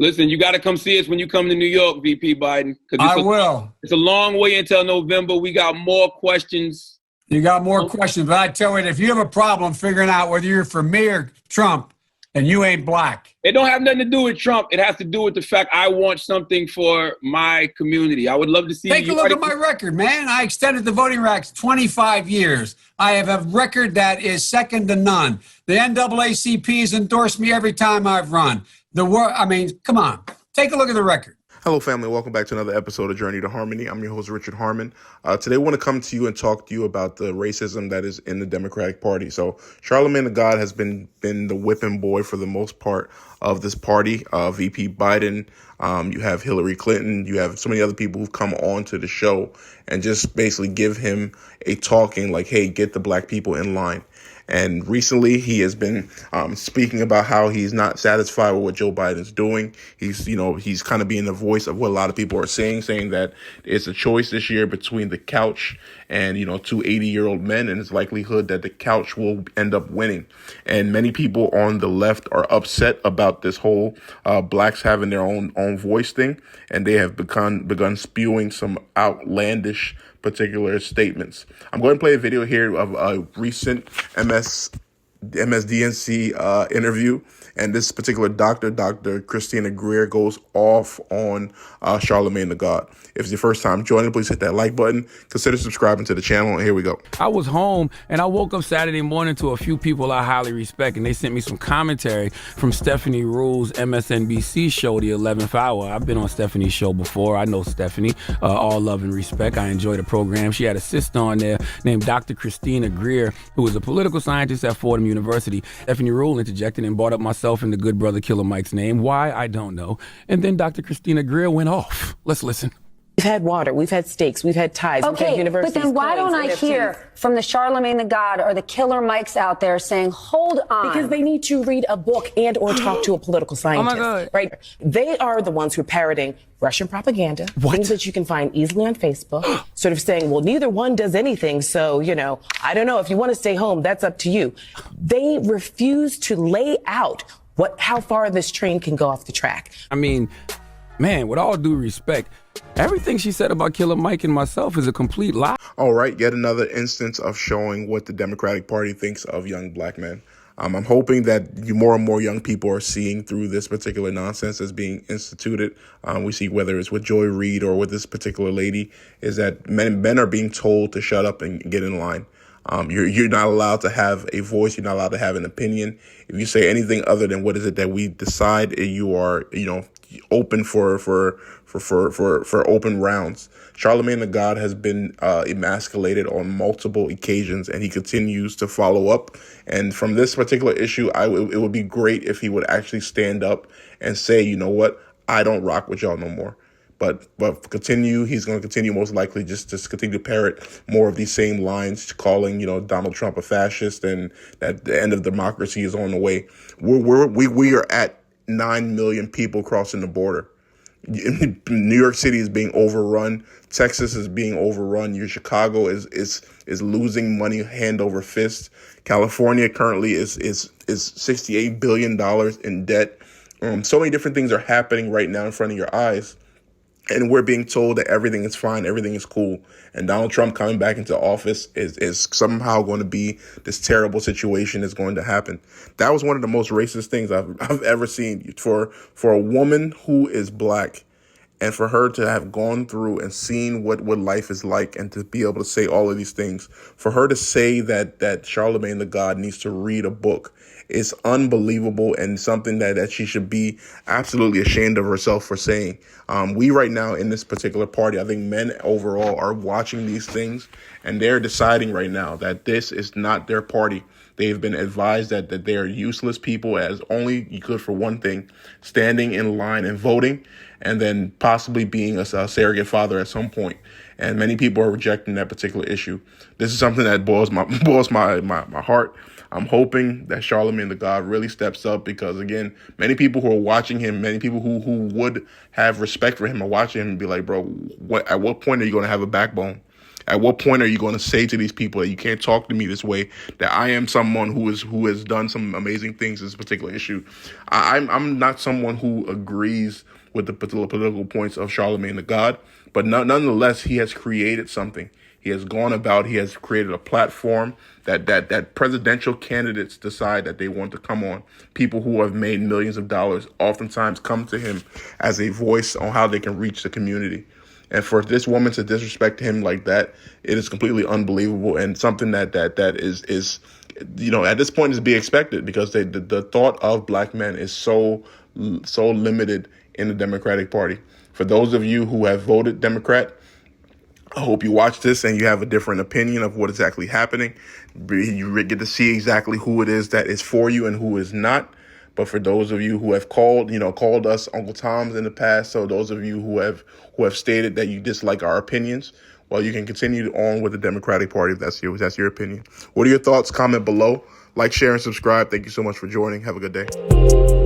Listen, you got to come see us when you come to New York, VP Biden. I will. It's a long way until November. We got more questions. You got more questions, but I tell you, if you have a problem figuring out whether you're for me or Trump, and you ain't black. It don't have nothing to do with Trump. It has to do with the fact I want something for my community. I would love to see. Take a look at my record, man. I extended the voting rights 25 years. I have a record that is second to none. The NAACP has endorsed me every time I've run. Come on. Take a look at the record. Hello, family. Welcome back to another episode of Journey to Harmony. I'm your host, Richard Harmon. Today, I want to come to you and talk to you about the racism that is in the Democratic Party. So, Charlemagne the God has been the whipping boy for the most part of this party. VP Biden, you have Hillary Clinton, you have so many other people who've come on to the show and just basically give him a talking like, hey, get the black people in line. And recently, he has been speaking about how he's not satisfied with what Joe Biden's doing. He's kind of being the voice of what a lot of people are saying that it's a choice this year between the couch and, two 80-year-old men, and it's likelihood that the couch will end up winning. And many people on the left are upset about this whole blacks having their own voice thing, and they have begun spewing some outlandish particular statements. I'm going to play a video here of a recent MSDNC interview, and this particular Dr. Christina Greer, goes off on Charlemagne the God. If it's your first time joining, please hit that like button. Consider subscribing to the channel, and here we go. I was home, and I woke up Saturday morning to a few people I highly respect, and they sent me some commentary from Stephanie Ruhl's MSNBC show, The 11th Hour. I've been on Stephanie's show before. I know Stephanie, all love and respect. I enjoy the program. She had a sister on there named Dr. Christina Greer, who is a political scientist at Fordham University. Stephanie Ruhl interjected and brought up myself and the good brother Killer Mike's name. Why, I don't know. And then Dr. Christina Greer went off. Let's listen. We've had water, we've had steaks, we've had ties, we've had universities. But then why don't I hear from the Charlemagne the God or the Killer Mikes out there saying, hold on? Because they need to read a book and or talk to a political scientist. Oh my God. Right? They are the ones who are parroting Russian propaganda, things that you can find easily on Facebook, sort of saying, well, neither one does anything, so, I don't know, if you want to stay home, that's up to you. They refuse to lay out how far this train can go off the track. I mean, man, with all due respect, everything she said about Killer Mike and myself is a complete lie. All right, yet another instance of showing what the Democratic Party thinks of young black men. I'm hoping that more and more young people are seeing through this particular nonsense that's being instituted. We see whether it's with Joy Reid or with this particular lady, is that men are being told to shut up and get in line. You're not allowed to have a voice. You're not allowed to have an opinion. If you say anything other than what is it that we decide, you are, open for open rounds. Charlemagne the God has been emasculated on multiple occasions, and he continues to follow up. And from this particular issue, it would be great if he would actually stand up and say, you know what, I don't rock with y'all no more. But he's going to continue most likely just to continue to parrot more of these same lines, calling, Donald Trump a fascist and that the end of democracy is on the way. We are at 9 million people crossing the border. New York City is being overrun. Texas is being overrun. Chicago is losing money hand over fist. California currently is $68 billion in debt. So many different things are happening right now in front of your eyes. And we're being told that everything is fine, everything is cool. And Donald Trump coming back into office is somehow going to be this terrible situation is going to happen. That was one of the most racist things I've ever seen. For a woman who is black, and for her to have gone through and seen what life is like, and to be able to say all of these things, for her to say that Charlemagne the God needs to read a book is unbelievable, and something that she should be absolutely ashamed of herself for saying. We right now in this particular party, I think men overall are watching these things, and they're deciding right now that this is not their party. They've been advised that they are useless people, as only you could for one thing, standing in line and voting, and then possibly being a surrogate father at some point. And many people are rejecting that particular issue. This is something that boils my heart. I'm hoping that Charlemagne the God really steps up, because, again, many people who are watching him, many people who would have respect for him are watching him and be like, bro, at what point are you going to have a backbone? At what point are you going to say to these people that you can't talk to me this way, that I am someone who has done some amazing things in this particular issue? I'm not someone who agrees with the political points of Charlemagne the God, but nonetheless, he has created something. He has gone about, he has created a platform that presidential candidates decide that they want to come on. People who have made millions of dollars oftentimes come to him as a voice on how they can reach the community. And for this woman to disrespect him like that, it is completely unbelievable, and something that is at this point is to be expected, because the thought of black men is so limited in the Democratic Party. For those of you who have voted Democrat, I hope you watch this and you have a different opinion of what is actually happening. You get to see exactly who it is that is for you and who is not. But for those of you who have called us Uncle Toms in the past, so those of you who have stated that you dislike our opinions, well, you can continue on with the Democratic Party if that's your opinion. What are your thoughts? Comment below. Like, share, and subscribe. Thank you so much for joining. Have a good day.